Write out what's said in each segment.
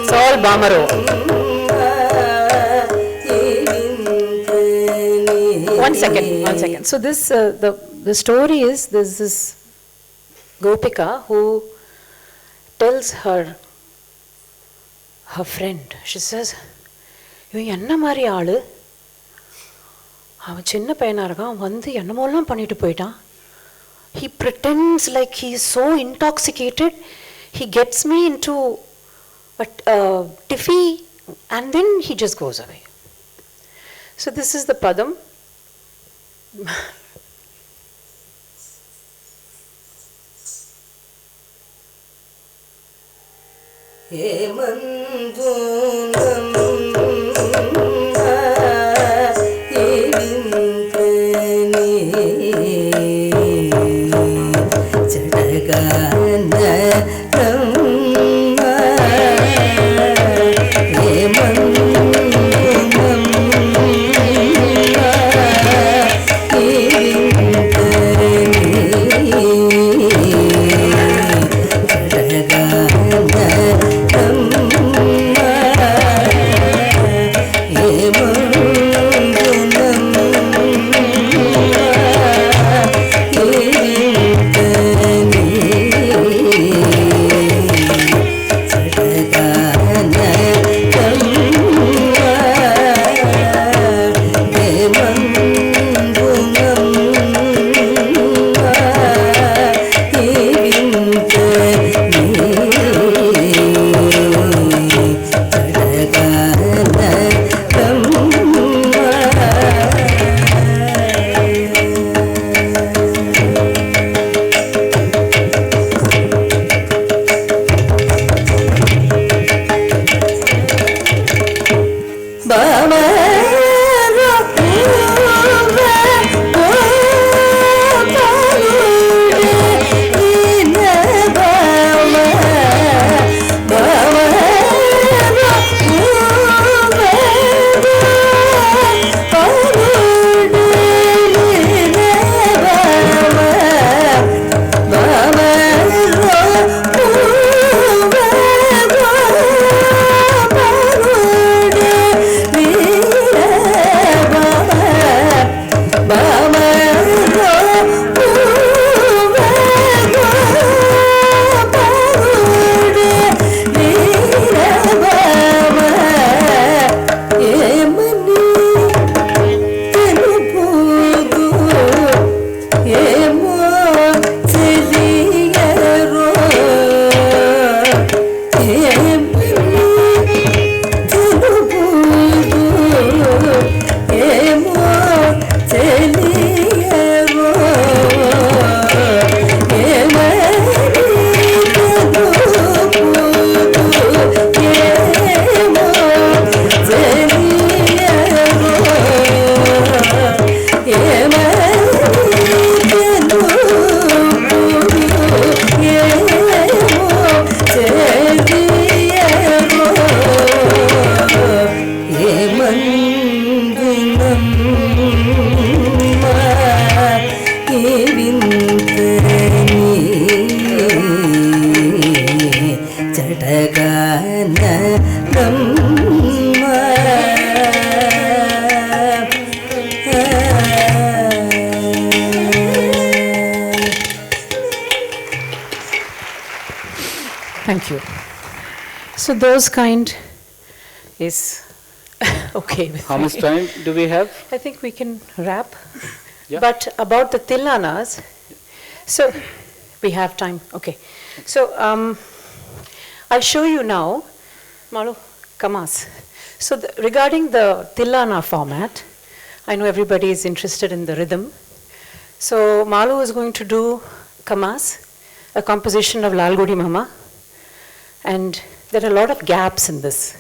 It's all Bamaro. One second. So this the story is there's this Gopika who tells her friend. She says, "You enna mari aalu? Avan chinna payana irukan. Vandu ennamolam pannittu poitan. He pretends like he is so intoxicated. He gets me into a tiffy and then he just goes away." So this is the padam. Thank you. So those kind is okay. How much time do we have? I think we can wrap. Yeah. But about the tilanas, so we have time. Okay. So I'll show you now, Malu, Kamas. So regarding the tilana format, I know everybody is interested in the rhythm. So Malu is going to do Kamas, a composition of Lalgudi Mama. And there are a lot of gaps in this.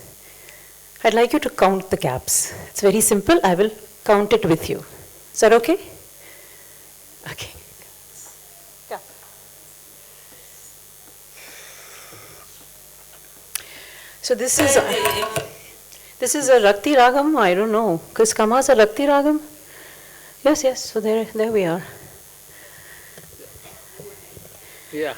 I'd like you to count the gaps. It's very simple. I will count it with you. Is that okay? Okay. Yeah. So this is a Rakti Ragam. I don't know. Because Kamas are Rakti Ragam? Yes, yes. So there we are. Yeah.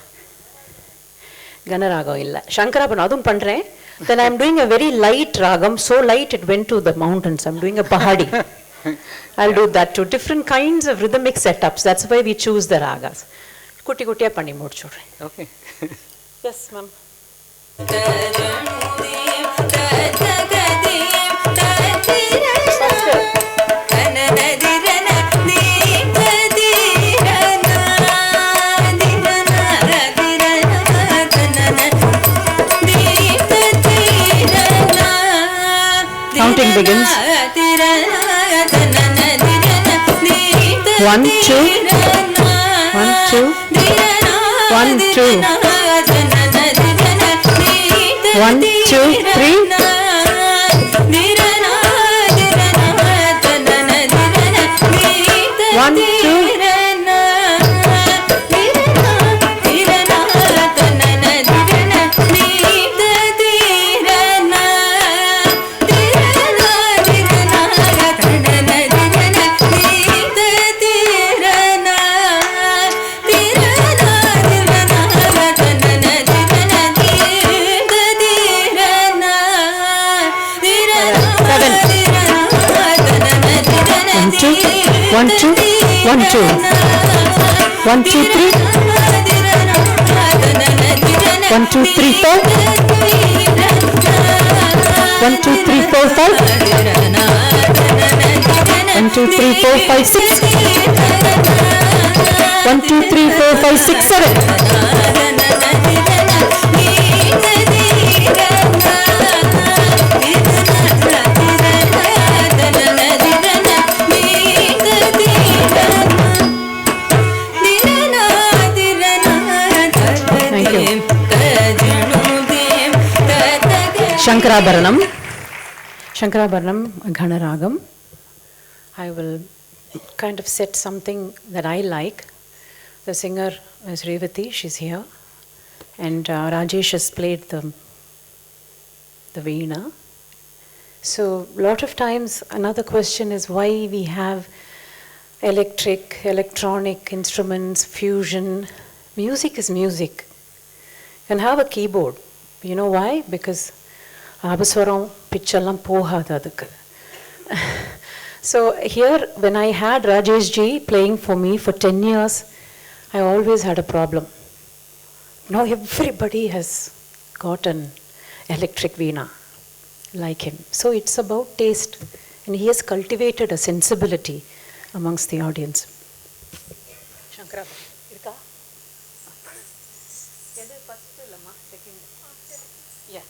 Ganaragam illa. Shankarabharanam adum pandren. Then I'm doing a very light ragam, so light it went to the mountains. I'm doing a pahadi. I'll do that too. Different kinds of rhythmic setups. That's why we choose the ragas. Kutti kuttiya panni mudichudren. Okay. Yes, ma'am. Counting begins. 1, 2. 1, 2. 1, 2. 1, 2, 3. 1, 2. One, two, 1, 2, 1, 2, 3, 1, 2, 3, 4, 1, 2, 3, 4, 5, 1, 2, 3, 4, 5, 6, 1, 2, 3, 4, 5, 6, 7. Shankarabharanam, Ghanaragam. I will kind of set something that I like. The singer is Revati, she's here. And Rajesh has played the veena. So a lot of times another question is why we have electric, electronic instruments, fusion. Music is music. You can have a keyboard. You know why? Because Abaswaram pitchallam pohada adukku. So here, when I had Rajesh ji playing for me for 10 years, I always had a problem. Now everybody has got an electric veena like him. So it's about taste. And he has cultivated a sensibility amongst the audience. Shankara, irka? First illama, second. Yeah.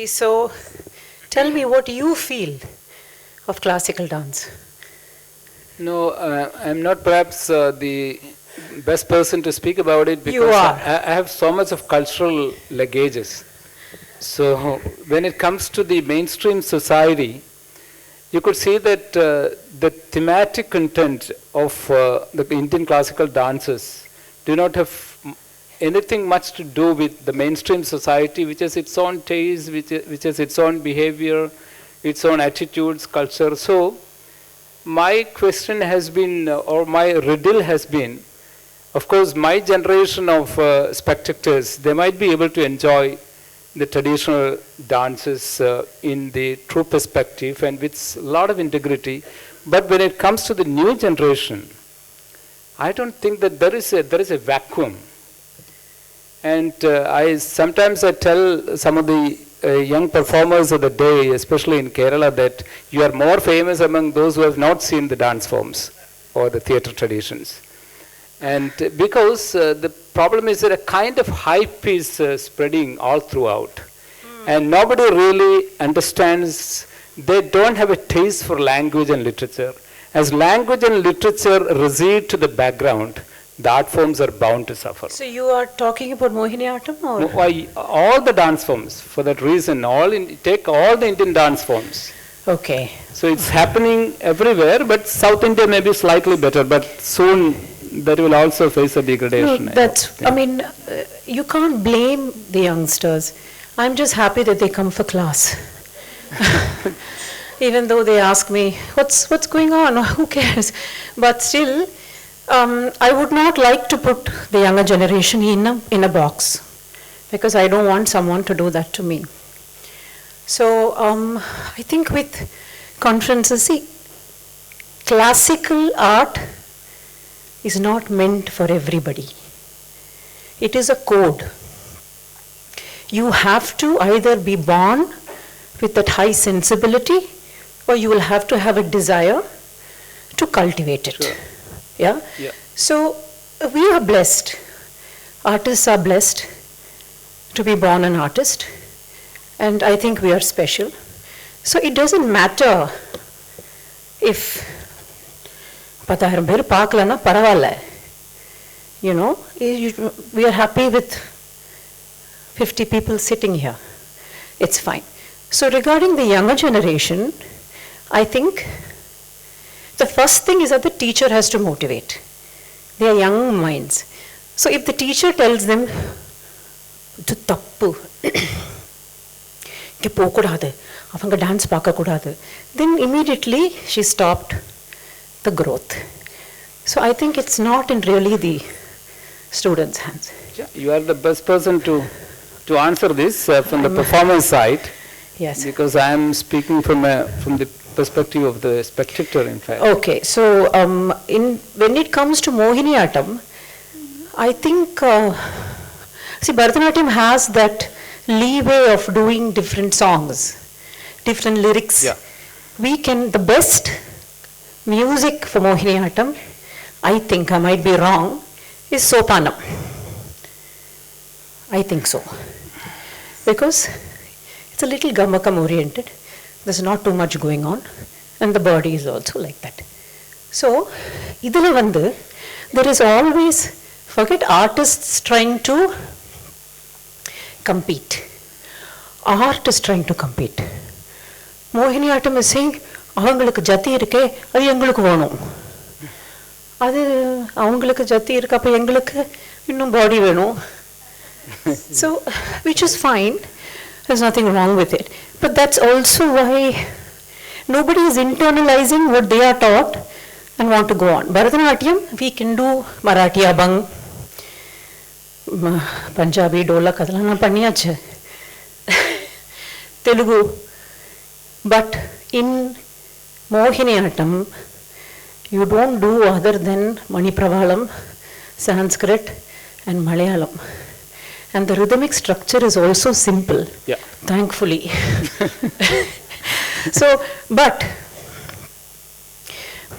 So tell me what you feel of classical dance. No, I'm not perhaps the best person to speak about it because You are. I have so much of cultural luggages. So when it comes to the mainstream society, you could see that the thematic content of the Indian classical dances do not have anything much to do with the mainstream society, which has its own taste, which has its own behavior, its own attitudes, culture. So my question has been, or my riddle has been, of course, my generation of spectators, they might be able to enjoy the traditional dances in the true perspective and with a lot of integrity. But when it comes to the new generation, I don't think that there is a vacuum. And sometimes I tell some of the young performers of the day, especially in Kerala, that you are more famous among those who have not seen the dance forms or the theatre traditions. And because the problem is that a kind of hype is spreading all throughout. And nobody really understands, they don't have a taste for language and literature. As language and literature recede to the background, the art forms are bound to suffer. So you are talking about Mohiniyattam or? All the dance forms, for that reason, take all the Indian dance forms. Okay. So it's happening everywhere, but South India may be slightly better, but soon that will also face a degradation. No, you can't blame the youngsters. I'm just happy that they come for class. Even though they ask me, what's going on? Who cares? But still, I would not like to put the younger generation in a box, because I don't want someone to do that to me. So I think with conferences, see, classical art is not meant for everybody. It is a code. You have to either be born with that high sensibility, or you will have to have a desire to cultivate it. Sure. Yeah? Yeah. So we are blessed. Artists are blessed to be born an artist, and I think we are special. So it doesn't matter if 10,000 பேர் பார்க்கலன்னா பரவாயில்ல. We are happy with 50 people sitting here. It's fine. So regarding the younger generation, I think the first thing is that the teacher has to motivate. They are young minds. So if the teacher tells them, இது தப்பு, இங்கே போகக்கூடாது, அவங்க dance பார்க்கக்கூடாது, then immediately she stopped the growth. So I think it's not in really the students' hands. Yeah, you are the best person to answer this from the performance side. Yes. Because I am speaking from the perspective of the spectator, in fact. Okay, so when it comes to Mohiniyattam, I think, see, Bharatanatyam has that leeway of doing different songs, different lyrics. Yeah. The best music for Mohiniyattam, I think, I might be wrong, is Sopanam. I think so. Because it's a little Gamakam oriented. There's not too much going on, and the body is also like that. So, idhula vandu, there is always, forget artists trying to compete. Art is trying to compete. Mohiniyattam is saying, avangalukku jati irukke, adu engalukku venum. Adu avangalukku jati irukku, appo engalukku innum body venum. So, which is fine. There's nothing wrong with it. But that's also why nobody is internalizing what they are taught and want to go on. Bharatanatyam, we can do Marathi abang, Punjabi dolak, adala na panniyachu, Telugu. But in Mohiniyattam, you don't do other than Manipravalam, Sanskrit, and Malayalam. And the rhythmic structure is also simple, yeah, thankfully. So, but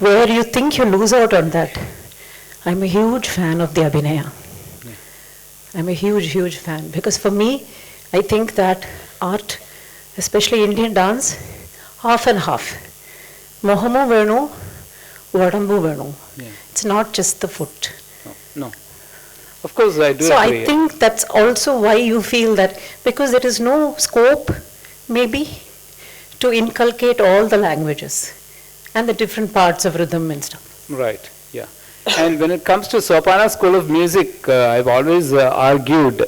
where you think you lose out on that, I'm a huge fan of the Abhinaya. Yeah. I'm a huge, huge fan. Because for me, I think that art, especially Indian dance, half and half. Mohamu venu, vadambu venu. It's not just the foot. No. Of course, I do So agree. I think that's also why you feel that, because there is no scope, maybe, to inculcate all the languages and the different parts of rhythm and stuff. Right, yeah. And when it comes to Sopana School of Music, I've always argued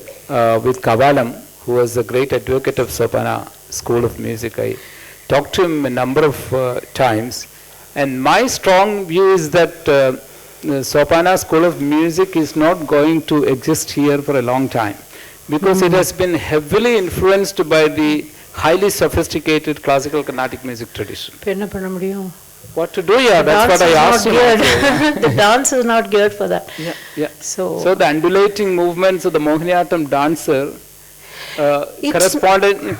with Kavalam, who was a great advocate of Sopana School of Music. I talked to him a number of times, and my strong view is that the Sopana School of Music is not going to exist here for a long time, because it has been heavily influenced by the highly sophisticated classical Carnatic music tradition. இப்ப என்ன பண்ண முடியும்? What to do? Yeah, that's what I asked him. The dance is not geared for that. Yeah, yeah. So the undulating movements of the Mohiniyattam dancer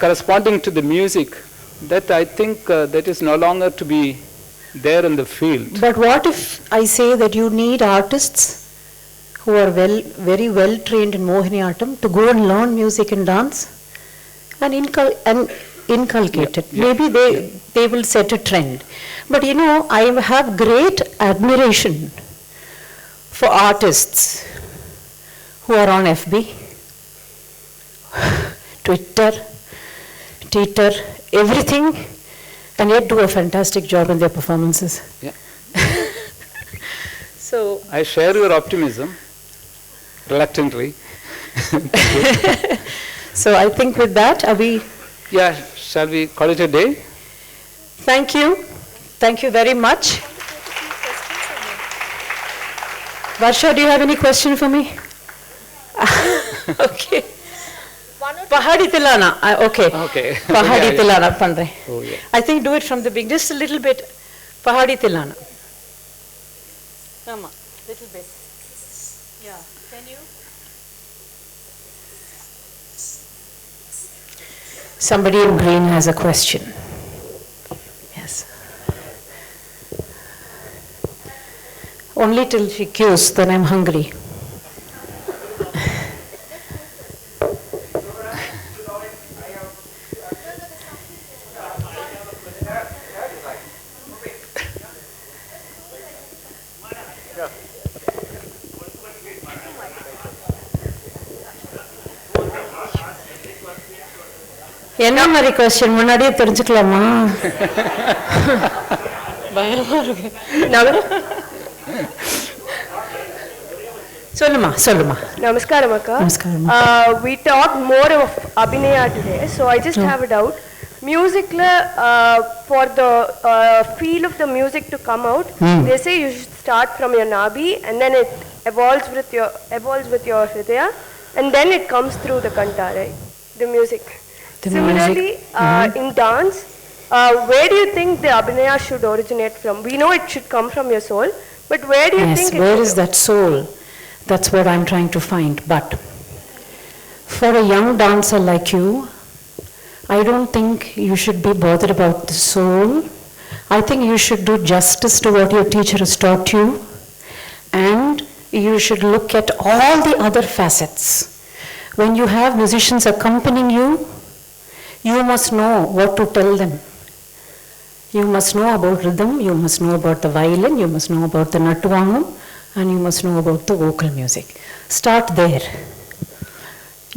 corresponding to the music, that I think that is no longer to be there in the field. But what if I say that you need artists who are very well trained in Mohiniyattam to go and learn music and dance and inculcate it? Yeah. Maybe they will set a trend. But you know, I have great admiration for artists who are on FB, Twitter, everything, and yet do a fantastic job in their performances. Yeah. So I share your optimism, reluctantly. So I think with that, Yeah, shall we call it a day? Thank you. Thank you very much. Varsha, do you have any question for me? Okay. Pahadi Tilana. Okay. Okay. Pahadi Tilana pandre. Oh, yeah. I think do it from the beginning, just a little bit. Pahadi Tilana. Come on, little bit. Yeah. Can you? Somebody in green has a question. Yes. Only till she queues, then I'm hungry. என்ன மாதிரி question முன்னாடியே தெரிஞ்சுக்கலாமா? பயமா இருக்கு. சொல்லுமா. Namaskaram Akka. Namaskaram. We talked more of Abhinaya today, so I just have a doubt. Music, for the feel of the music to come out, they say you should start from your nabi and then it evolves with your hridaya and then it comes through the kanta, right? The music. Similarly, in dance, where do you think the Abhinaya should originate from? We know it should come from your soul, but where do you think it where is that soul? That's what I'm trying to find. But for a young dancer like you, I don't think you should be bothered about the soul. I think you should do justice to what your teacher has taught you, and you should look at all the other facets. When you have musicians accompanying you, you must know what to tell them. You must know about rhythm, you must know about the violin, you must know about the nattuangam, and you must know about the vocal music. Start there.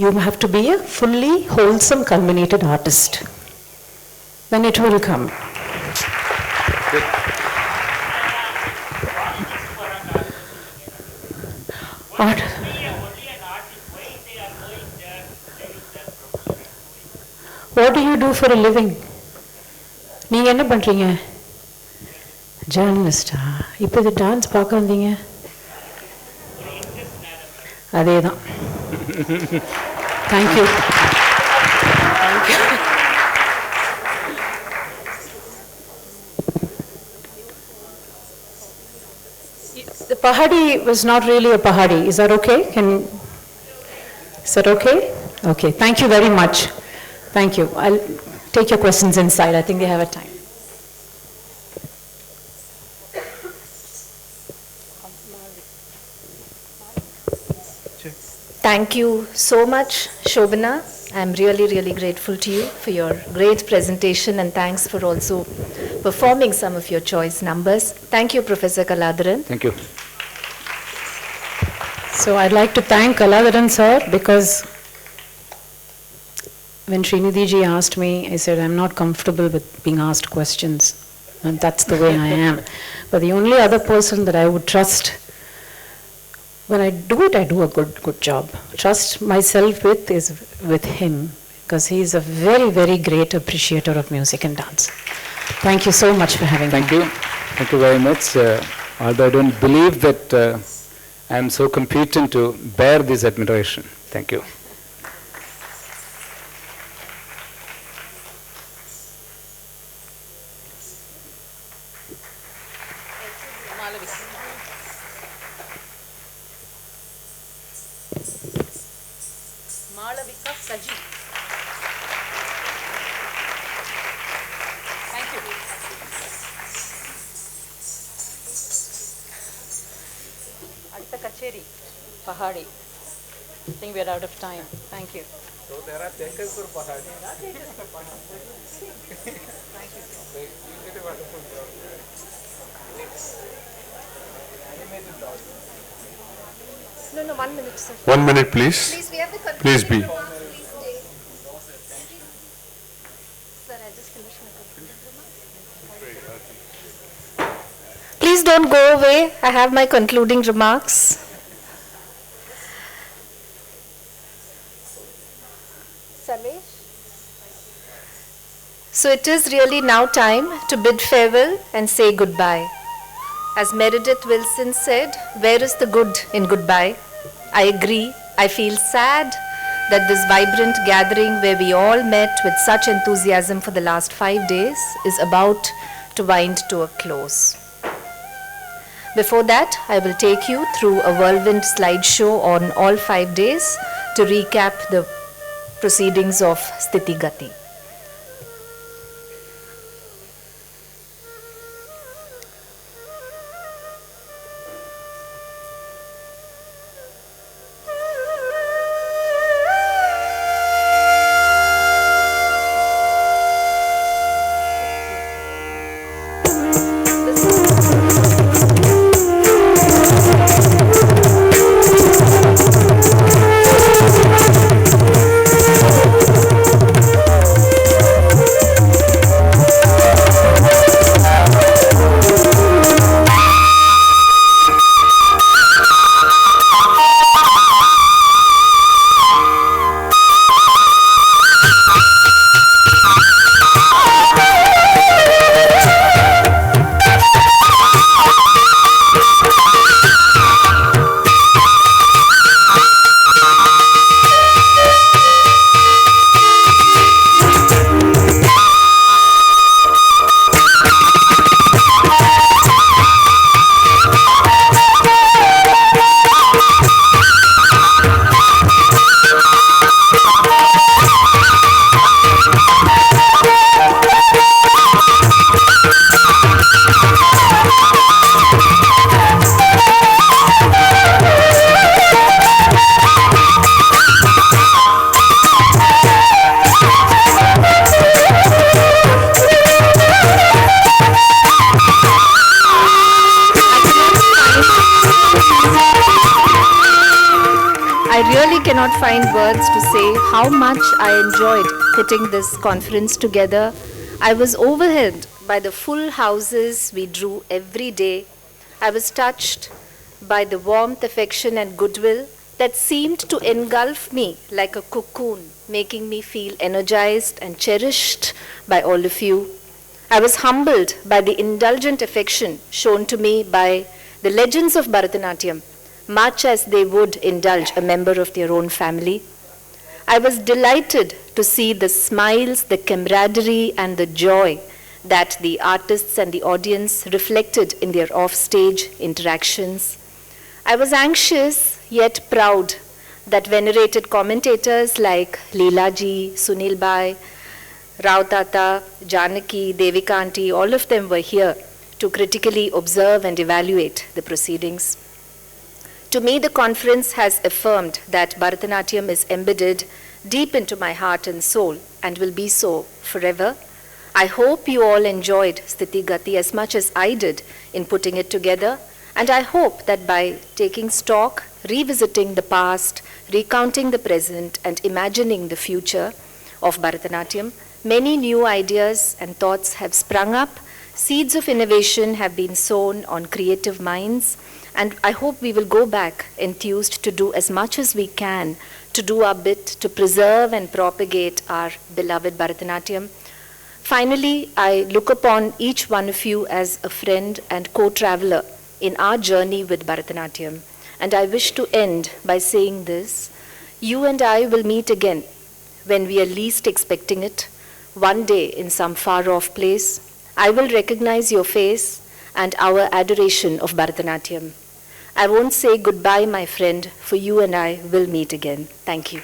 You have to be a fully wholesome, culminated artist. Then it will come. Good. What? What do you do for a living? நீங்க என்ன பண்றீங்க? ஜேர்னலிஸ்டா? இப்போ இது dance பார்க்க வந்தீங்க? அதேதான். Thank you. Thank you. The pahadi was not really a pahadi. Is that okay? Is that okay? Okay. Thank you very much. Thank you. I'll take your questions inside. I think they have a time. Thank you so much, Shobana. I'm really, really grateful to you for your great presentation, and thanks for also performing some of your choice numbers. Thank you, Professor Kaladharan. Thank you. So I'd like to thank Kaladaran sir, because when Srinidhi ji asked me, I said, I'm not comfortable with being asked questions. And that's the way I am. But the only other person that I would trust, when I do it, I do a good job. Trust myself with is with him, because he is a very, very great appreciator of music and dance. Thank you so much for having me. Thank you. Thank you very much. Although I don't believe that I am so competent to bear this admiration. Thank you. Pahadi. I think we are out of time. Thank you. So there are takers for Pahadi. No, 1 minute, sir. 1 minute, please. Please, we have the Please be. Please stay. Sir, I just finished my concluding remarks. Please don't go away. I have my concluding remarks. Sarvesh? So it is really now time to bid farewell and say goodbye. As Meredith Wilson said, where is the good in goodbye? I agree. I feel sad that this vibrant gathering where we all met with such enthusiasm for the last 5 days is about to wind to a close. Before that, I will take you through a whirlwind slideshow on all 5 days to recap the proceedings of Sthiti Gati. Cannot find words to say how much I enjoyed putting this conference together. I was overwhelmed by the full houses we drew every day. I was touched by the warmth, affection, and goodwill that seemed to engulf me like a cocoon, making me feel energized and cherished by all of you. I was humbled by the indulgent affection shown to me by the legends of Bharatanatyam, much as they would indulge a member of their own family. I was delighted to see the smiles, the camaraderie, and the joy that the artists and the audience reflected in their off-stage interactions. I was anxious yet proud that venerated commentators like Leela ji, Sunil Bhai, Rao Tata, Janaki, Devika Aunty, all of them were here to critically observe and evaluate the proceedings. To me, the conference has affirmed that Bharatanatyam is embedded deep into my heart and soul and will be so forever. I hope you all enjoyed Sthiti Gati as much as I did in putting it together. And I hope that by taking stock, revisiting the past, recounting the present, and imagining the future of Bharatanatyam, many new ideas and thoughts have sprung up, seeds of innovation have been sown on creative minds, and I hope we will go back enthused to do as much as we can to do our bit to preserve and propagate our beloved Bharatanatyam. Finally, I look upon each one of you as a friend and co-traveler in our journey with Bharatanatyam. And I wish to end by saying this: you and I will meet again when we are least expecting it, one day in some far-off place. I will recognize your face and our adoration of Bharatanatyam. I won't say goodbye, my friend, for you and I will meet again. Thank you.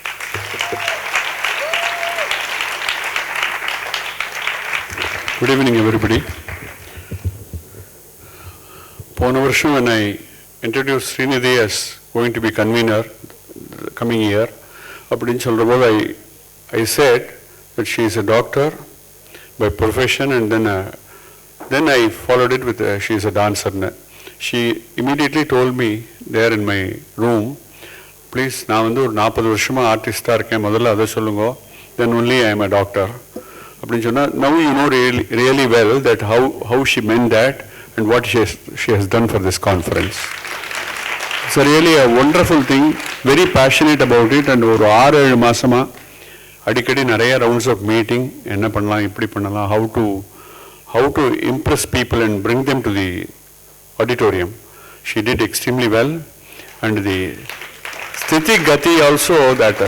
Good evening, everybody. Pona varsham when I introduced Srinidhi as going to be convener coming year, I said that she is a doctor by profession, and then I followed it with she is a dancer. She immediately told me there in my room, please, நான் வந்து ஒரு 40 வருஷமா ஆர்டிஸ்டா இருக்கேன், முதல்ல அதை சொல்லுங்க, then only I am a doctor. அப்படின்னு சொன்னா, now you know really well that how she meant that and what she has done for this conference. It's really a wonderful thing, very passionate about it, and ஒரு 6-7 மாசமா அடிக்கடி நிறைய rounds of meeting, என்ன பண்ணலாம், இப்படி பண்ணலாம், how to impress people and bring them to the auditorium. She did extremely well, and the Sthiti Gati also, that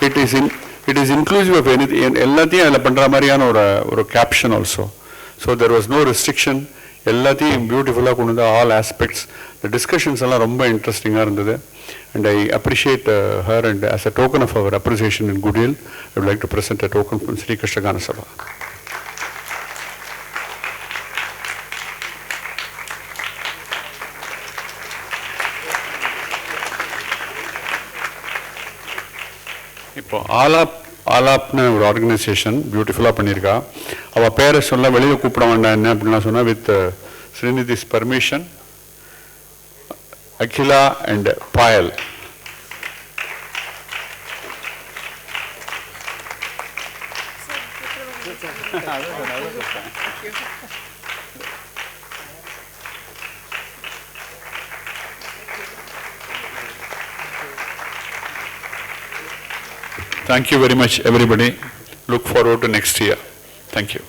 it is inclusive of anything, எல்லாத்தையும் அதில் பண்ணுற மாதிரியான ஒரு caption also. So there was no restriction, எல்லாத்தையும் பியூட்டிஃபுல்லாக கொண்டு வந்து all aspects. The discussions எல்லாம் ரொம்ப இன்ட்ரெஸ்டிங்காக இருந்தது, and I appreciate her, and as a token of our appreciation and goodwill, I would like to present a token from Sri Krishna Gana Sabha. இப்போ ஆலாப்னு ஒரு ஆர்கனைசேஷன் பியூட்டிஃபுல்லாக பண்ணியிருக்கா. அவள் பேரை சொல்ல வெளியில் கூப்பிட வேண்டாம் என்ன அப்படின்லாம் சொன்னால், with Srinidhi's permission, Akila and Payal. Thank you very much, everybody. Look forward to next year. Thank you.